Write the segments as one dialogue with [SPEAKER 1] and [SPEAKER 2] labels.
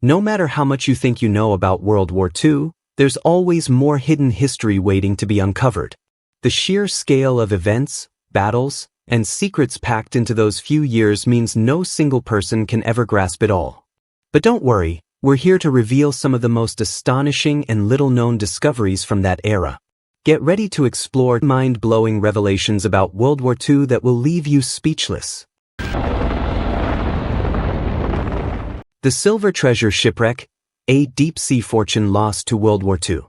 [SPEAKER 1] No matter how much you think you know about World War II, there's always more hidden history waiting to be uncovered. The sheer scale of events, battles, and secrets packed into those few years means no single person can ever grasp it all. But don't worry, we're here to reveal some of the most astonishing and little-known discoveries from that era. Get ready to explore mind-blowing revelations about World War II that will leave you speechless. The Silver Treasure Shipwreck, a deep-sea fortune lost to World War II.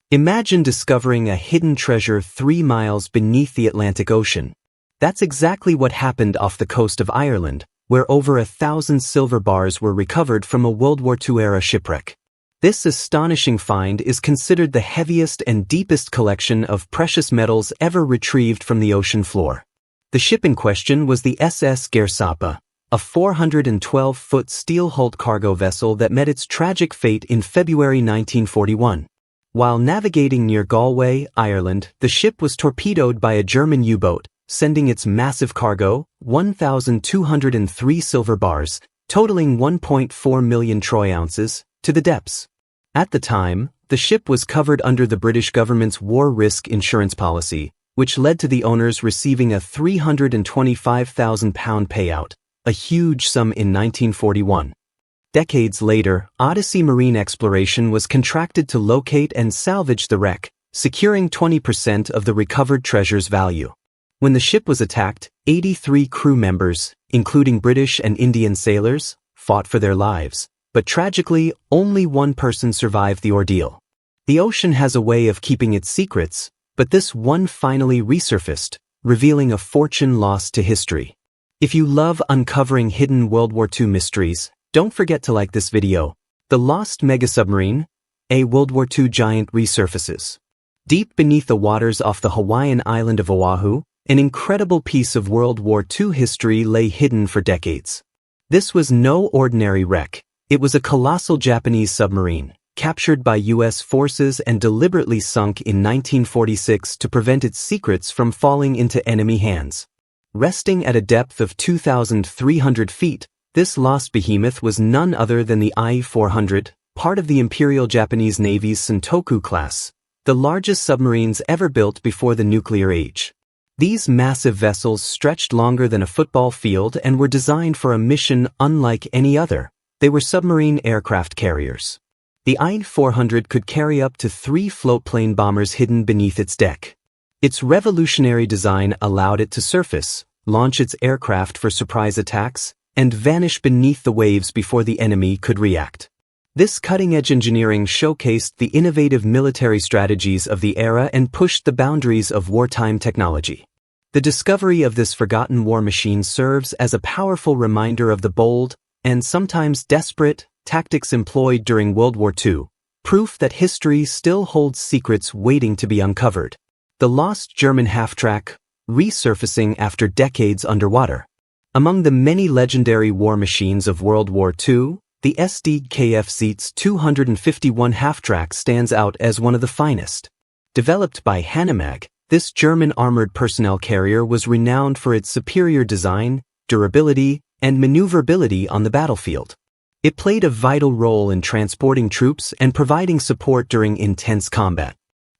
[SPEAKER 1] Imagine discovering a hidden treasure 3 miles beneath the Atlantic Ocean. That's exactly what happened off the coast of Ireland, where over 1,000 silver bars were recovered from a World War II-era shipwreck. This astonishing find is considered the heaviest and deepest collection of precious metals ever retrieved from the ocean floor. The ship in question was the SS Gersapa, a 412-foot steel-hulled cargo vessel that met its tragic fate in February 1941. While navigating near Galway, Ireland, the ship was torpedoed by a German U-boat, sending its massive cargo, 1,203 silver bars, totaling 1.4 million troy ounces, to the depths. At the time, the ship was covered under the British government's war risk insurance policy, which led to the owners receiving a £325,000 payout, a huge sum in 1941. Decades later, Odyssey Marine Exploration was contracted to locate and salvage the wreck, securing 20% of the recovered treasure's value. When the ship was attacked, 83 crew members, including British and Indian sailors, fought for their lives, but tragically, only one person survived the ordeal. The ocean has a way of keeping its secrets, but this one finally resurfaced, revealing a fortune lost to history. If you love uncovering hidden World War II mysteries, don't forget to like this video. The Lost Megasubmarine, a World War II giant resurfaces. Deep beneath the waters off the Hawaiian island of Oahu, an incredible piece of World War II history lay hidden for decades. This was no ordinary wreck. It was a colossal Japanese submarine, captured by U.S. forces and deliberately sunk in 1946 to prevent its secrets from falling into enemy hands. Resting at a depth of 2,300 feet, this lost behemoth was none other than the I-400, part of the Imperial Japanese Navy's Sentoku class, the largest submarines ever built before the nuclear age. These massive vessels stretched longer than a football field and were designed for a mission unlike any other. They were submarine aircraft carriers. The I-400 could carry up to 3 floatplane bombers hidden beneath its deck. Its revolutionary design allowed it to surface, launch its aircraft for surprise attacks, and vanish beneath the waves before the enemy could react. This cutting-edge engineering showcased the innovative military strategies of the era and pushed the boundaries of wartime technology. The discovery of this forgotten war machine serves as a powerful reminder of the bold, and sometimes desperate, tactics employed during World War II, proof that history still holds secrets waiting to be uncovered. The lost German half-track, resurfacing after decades underwater. Among the many legendary war machines of World War II, the SD-KF Zeets 251 half-track stands out as one of the finest. Developed by Hanomag, this German armored personnel carrier was renowned for its superior design, durability, and maneuverability on the battlefield. It played a vital role in transporting troops and providing support during intense combat.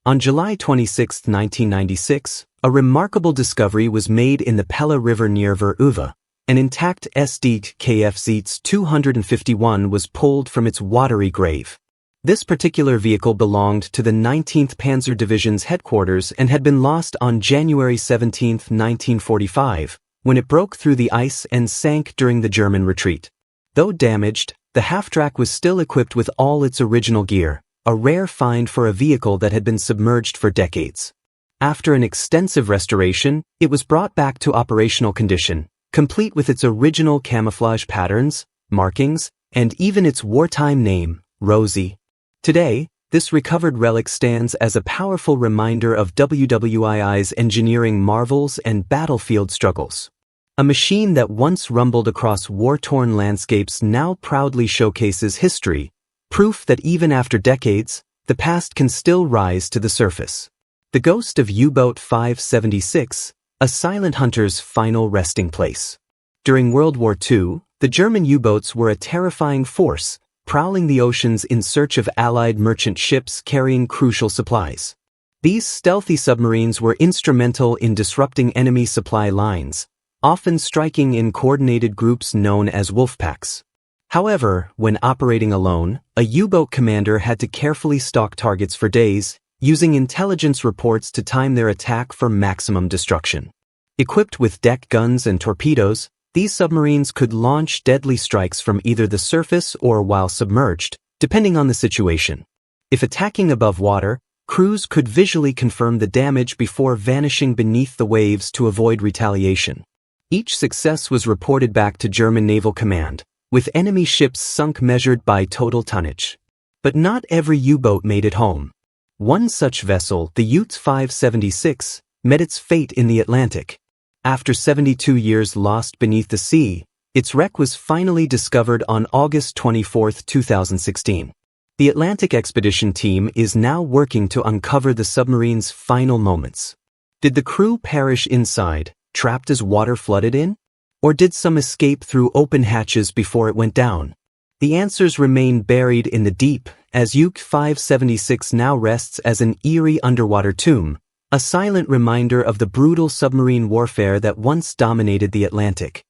[SPEAKER 1] On July 26, 1996, a remarkable discovery was made in the Pella River near Veruva. An intact SD-KF Zeets 251 was pulled from its watery grave. This particular vehicle belonged to the 19th Panzer Division's headquarters and had been lost on January 17, 1945, when it broke through the ice and sank during the German retreat. Though damaged, the half-track was still equipped with all its original gear, a rare find for a vehicle that had been submerged for decades. After an extensive restoration, it was brought back to operational condition, complete with its original camouflage patterns, markings, and even its wartime name, Rosie. Today, this recovered relic stands as a powerful reminder of WWII's engineering marvels and battlefield struggles. A machine that once rumbled across war-torn landscapes now proudly showcases history, proof that even after decades, the past can still rise to the surface. The ghost of U-Boat 576, a silent hunter's final resting place. During World War II, the German U-boats were a terrifying force, prowling the oceans in search of Allied merchant ships carrying crucial supplies. These stealthy submarines were instrumental in disrupting enemy supply lines, often striking in coordinated groups known as wolfpacks. However, when operating alone, a U-boat commander had to carefully stalk targets for days, using intelligence reports to time their attack for maximum destruction. Equipped with deck guns and torpedoes, these submarines could launch deadly strikes from either the surface or while submerged, depending on the situation. If attacking above water, crews could visually confirm the damage before vanishing beneath the waves to avoid retaliation. Each success was reported back to German Naval Command, with enemy ships sunk measured by total tonnage. But not every U-boat made it home. One such vessel, the Utes 576, met its fate in the Atlantic. After 72 years lost beneath the sea, its wreck was finally discovered on August 24, 2016. The Atlantic Expedition Team is now working to uncover the submarine's final moments. Did the crew perish inside, trapped as water flooded in? Or did some escape through open hatches before it went down? The answers remain buried in the deep, as Ute 576 now rests as an eerie underwater tomb, a silent reminder of the brutal submarine warfare that once dominated the Atlantic.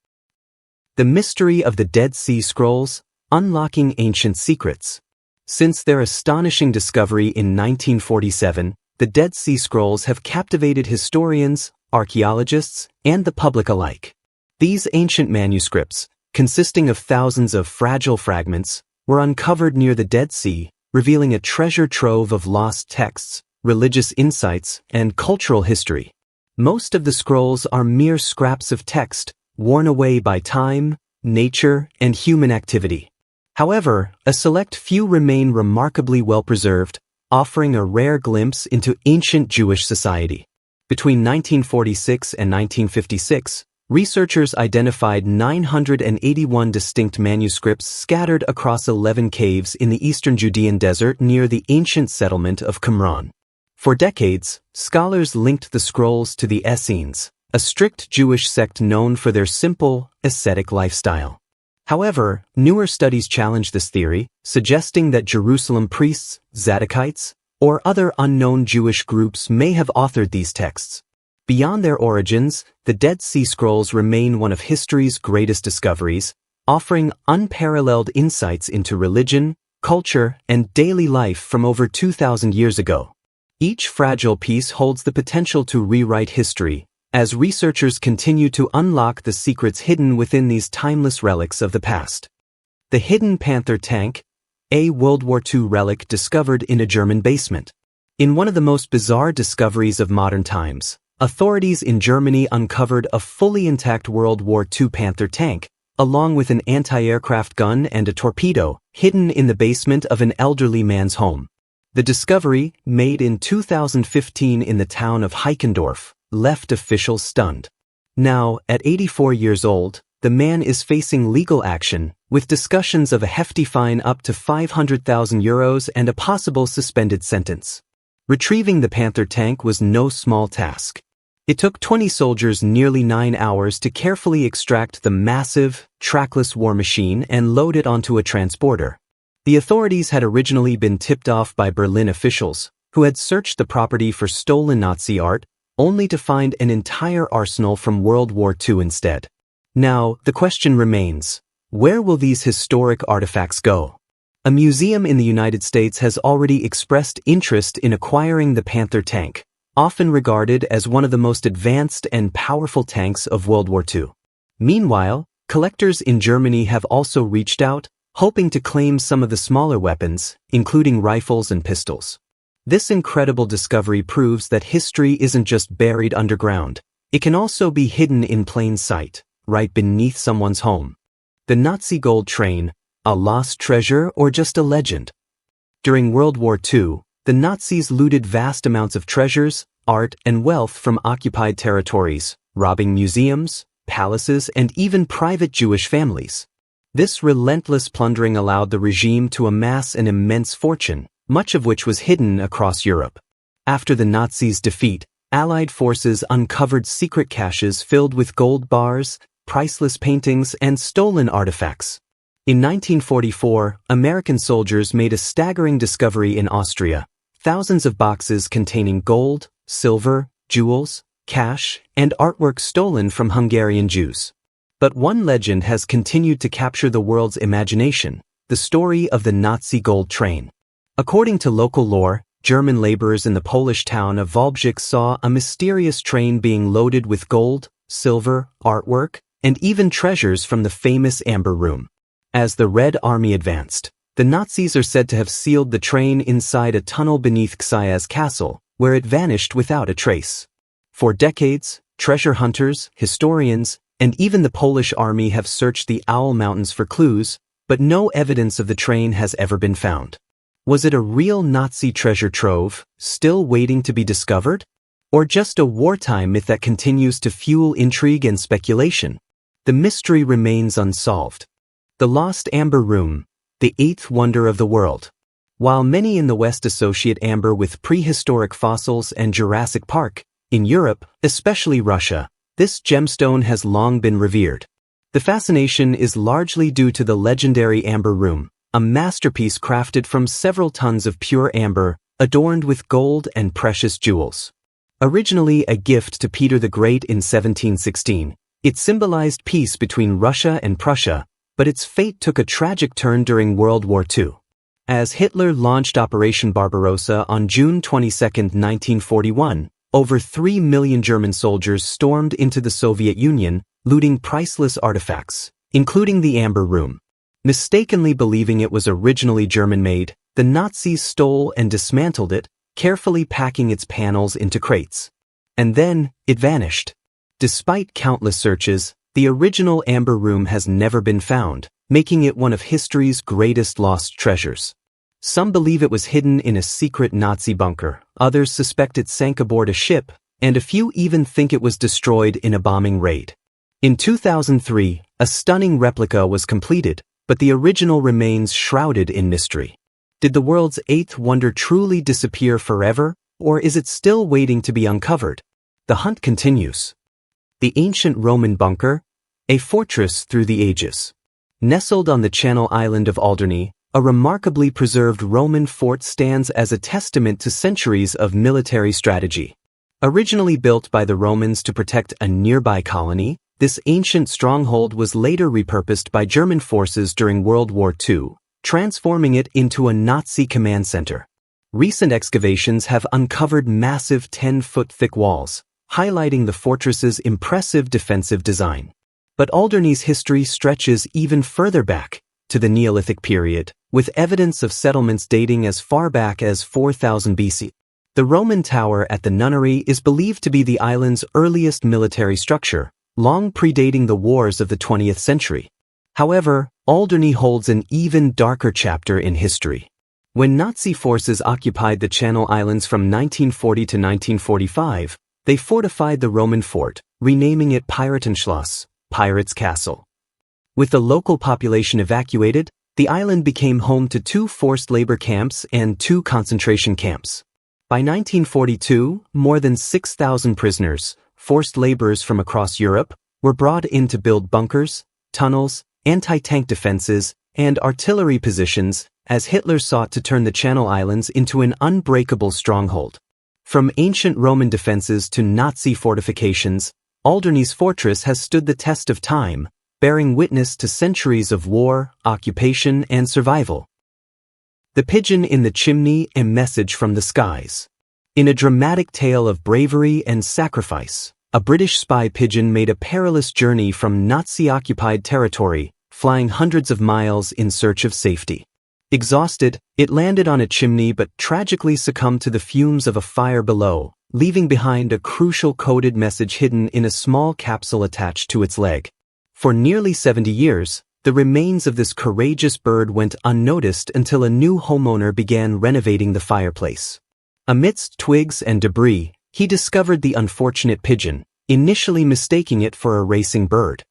[SPEAKER 1] The mystery of the Dead Sea Scrolls, unlocking ancient secrets. Since their astonishing discovery in 1947, the Dead Sea Scrolls have captivated historians, archaeologists, and the public alike. These ancient manuscripts, consisting of thousands of fragile fragments, were uncovered near the Dead Sea, revealing a treasure trove of lost texts, religious insights, and cultural history. Most of the scrolls are mere scraps of text, worn away by time, nature, and human activity. However, a select few remain remarkably well-preserved, offering a rare glimpse into ancient Jewish society. Between 1946 and 1956, researchers identified 981 distinct manuscripts scattered across 11 caves in the eastern Judean desert near the ancient settlement of Qumran. For decades, scholars linked the scrolls to the Essenes, a strict Jewish sect known for their simple, ascetic lifestyle. However, newer studies challenge this theory, suggesting that Jerusalem priests, Zadokites, or other unknown Jewish groups may have authored these texts. Beyond their origins, the Dead Sea Scrolls remain one of history's greatest discoveries, offering unparalleled insights into religion, culture, and daily life from over 2,000 years ago. Each fragile piece holds the potential to rewrite history, as researchers continue to unlock the secrets hidden within these timeless relics of the past. The Hidden Panther Tank, a World War II relic discovered in a German basement. In one of the most bizarre discoveries of modern times, authorities in Germany uncovered a fully intact World War II Panther tank, along with an anti-aircraft gun and a torpedo, hidden in the basement of an elderly man's home. The discovery, made in 2015 in the town of Heikendorf, left officials stunned. Now, at 84 years old, the man is facing legal action, with discussions of a hefty fine up to €500,000 and a possible suspended sentence. Retrieving the Panther tank was no small task. It took 20 soldiers nearly 9 hours to carefully extract the massive, trackless war machine and load it onto a transporter. The authorities had originally been tipped off by Berlin officials, who had searched the property for stolen Nazi art, only to find an entire arsenal from World War II instead. Now, the question remains, where will these historic artifacts go? A museum in the United States has already expressed interest in acquiring the Panther tank, often regarded as one of the most advanced and powerful tanks of World War II. Meanwhile, collectors in Germany have also reached out, hoping to claim some of the smaller weapons, including rifles and pistols. This incredible discovery proves that history isn't just buried underground. It can also be hidden in plain sight, right beneath someone's home. The Nazi gold train, a lost treasure or just a legend? During World War II, the Nazis looted vast amounts of treasures, art, and wealth from occupied territories, robbing museums, palaces, and even private Jewish families. This relentless plundering allowed the regime to amass an immense fortune, much of which was hidden across Europe. After the Nazis' defeat, Allied forces uncovered secret caches filled with gold bars, priceless paintings, and stolen artifacts. In 1944, American soldiers made a staggering discovery in Austria: thousands of boxes containing gold, silver, jewels, cash, and artwork stolen from Hungarian Jews. But one legend has continued to capture the world's imagination: the story of the Nazi gold train. According to local lore, German laborers in the Polish town of Wałbrzych saw a mysterious train being loaded with gold, silver, artwork, and even treasures from the famous Amber Room. As the Red Army advanced, the Nazis are said to have sealed the train inside a tunnel beneath Książ Castle, where it vanished without a trace. For decades, treasure hunters, historians, and even the Polish army have searched the Owl Mountains for clues, but no evidence of the train has ever been found. Was it a real Nazi treasure trove, still waiting to be discovered? Or just a wartime myth that continues to fuel intrigue and speculation? The mystery remains unsolved. The Lost Amber Room, the eighth wonder of the world. While many in the West associate amber with prehistoric fossils and Jurassic Park, in Europe, especially Russia, this gemstone has long been revered. The fascination is largely due to the legendary Amber Room, a masterpiece crafted from several tons of pure amber, adorned with gold and precious jewels. Originally a gift to Peter the Great in 1716, it symbolized peace between Russia and Prussia, but its fate took a tragic turn during World War II. As Hitler launched Operation Barbarossa on June 22, 1941, over 3 million German soldiers stormed into the Soviet Union, looting priceless artifacts, including the Amber Room. Mistakenly believing it was originally German-made, the Nazis stole and dismantled it, carefully packing its panels into crates. And then, it vanished. Despite countless searches, the original Amber Room has never been found, making it one of history's greatest lost treasures. Some believe it was hidden in a secret Nazi bunker, others suspect it sank aboard a ship, and a few even think it was destroyed in a bombing raid. In 2003, a stunning replica was completed, but the original remains shrouded in mystery. Did the world's eighth wonder truly disappear forever, or is it still waiting to be uncovered? The hunt continues. The ancient Roman bunker, a fortress through the ages. Nestled on the Channel Island of Alderney, a remarkably preserved Roman fort stands as a testament to centuries of military strategy. Originally built by the Romans to protect a nearby colony, this ancient stronghold was later repurposed by German forces during World War II, transforming it into a Nazi command center. Recent excavations have uncovered massive 10-foot-thick walls, highlighting the fortress's impressive defensive design. But Alderney's history stretches even further back, to the Neolithic period, with evidence of settlements dating as far back as 4000 BC. The Roman tower at the nunnery is believed to be the island's earliest military structure, long predating the wars of the 20th century. However, Alderney holds an even darker chapter in history. When Nazi forces occupied the Channel Islands from 1940 to 1945, they fortified the Roman fort, renaming it Piratenschloss, Pirates' Castle. With the local population evacuated, the island became home to 2 forced labor camps and 2 concentration camps. By 1942, more than 6,000 prisoners, forced laborers from across Europe, were brought in to build bunkers, tunnels, anti-tank defenses, and artillery positions as Hitler sought to turn the Channel Islands into an unbreakable stronghold. From ancient Roman defenses to Nazi fortifications, Alderney's fortress has stood the test of time, bearing witness to centuries of war, occupation, and survival. The Pigeon in the Chimney, a Message from the Skies. In a dramatic tale of bravery and sacrifice, a British spy pigeon made a perilous journey from Nazi-occupied territory, flying hundreds of miles in search of safety. Exhausted, it landed on a chimney but tragically succumbed to the fumes of a fire below, leaving behind a crucial coded message hidden in a small capsule attached to its leg. For nearly 70 years, the remains of this courageous bird went unnoticed until a new homeowner began renovating the fireplace. Amidst twigs and debris, he discovered the unfortunate pigeon, initially mistaking it for a racing bird.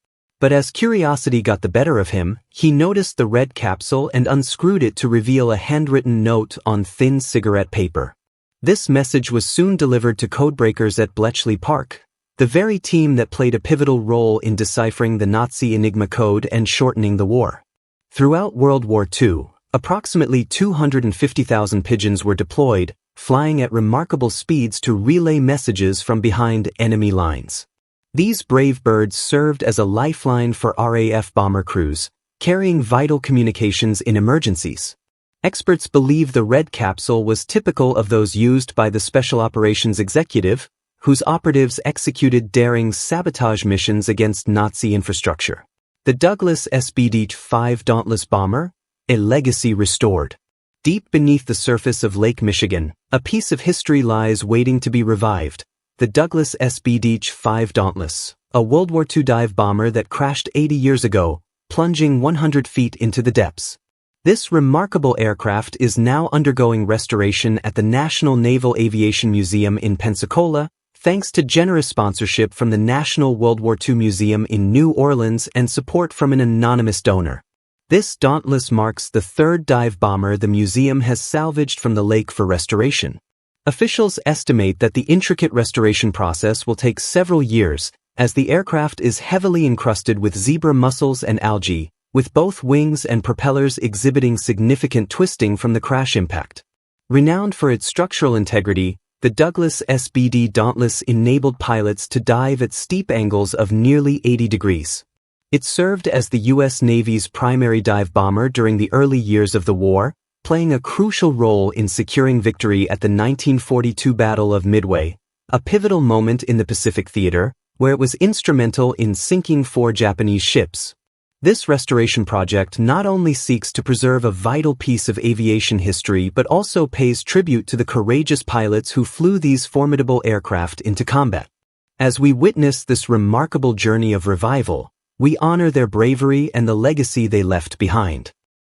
[SPEAKER 1] But as curiosity got the better of him, he noticed the red capsule and unscrewed it to reveal a handwritten note on thin cigarette paper. This message was soon delivered to codebreakers at Bletchley Park, the very team that played a pivotal role in deciphering the Nazi Enigma code and shortening the war. Throughout World War II, approximately 250,000 pigeons were deployed, flying at remarkable speeds to relay messages from behind enemy lines. These brave birds served as a lifeline for RAF bomber crews, carrying vital communications in emergencies. Experts believe the red capsule was typical of those used by the Special Operations Executive, whose operatives executed daring sabotage missions against Nazi infrastructure. The Douglas SBD-5 Dauntless bomber, a legacy restored. Deep beneath the surface of Lake Michigan, a piece of history lies waiting to be revived. The Douglas SBD-5 Dauntless, a World War II dive bomber that crashed 80 years ago, plunging 100 feet into the depths. This remarkable aircraft is now undergoing restoration at the National Naval Aviation Museum in Pensacola, thanks to generous sponsorship from the National World War II Museum in New Orleans and support from an anonymous donor. This Dauntless marks the third dive bomber the museum has salvaged from the lake for restoration. Officials estimate that the intricate restoration process will take several years, as the aircraft is heavily encrusted with zebra mussels and algae, with both wings and propellers exhibiting significant twisting from the crash impact. Renowned for its structural integrity, the Douglas SBD Dauntless enabled pilots to dive at steep angles of nearly 80 degrees. It served as the U.S. Navy's primary dive bomber during the early years of the war, playing a crucial role in securing victory at the 1942 Battle of Midway, a pivotal moment in the Pacific Theater, where it was instrumental in sinking 4 Japanese ships. This restoration project not only seeks to preserve a vital piece of aviation history but also pays tribute to the courageous pilots who flew these formidable aircraft into combat. As we witness this remarkable journey of revival, we honor their bravery and the legacy they left behind.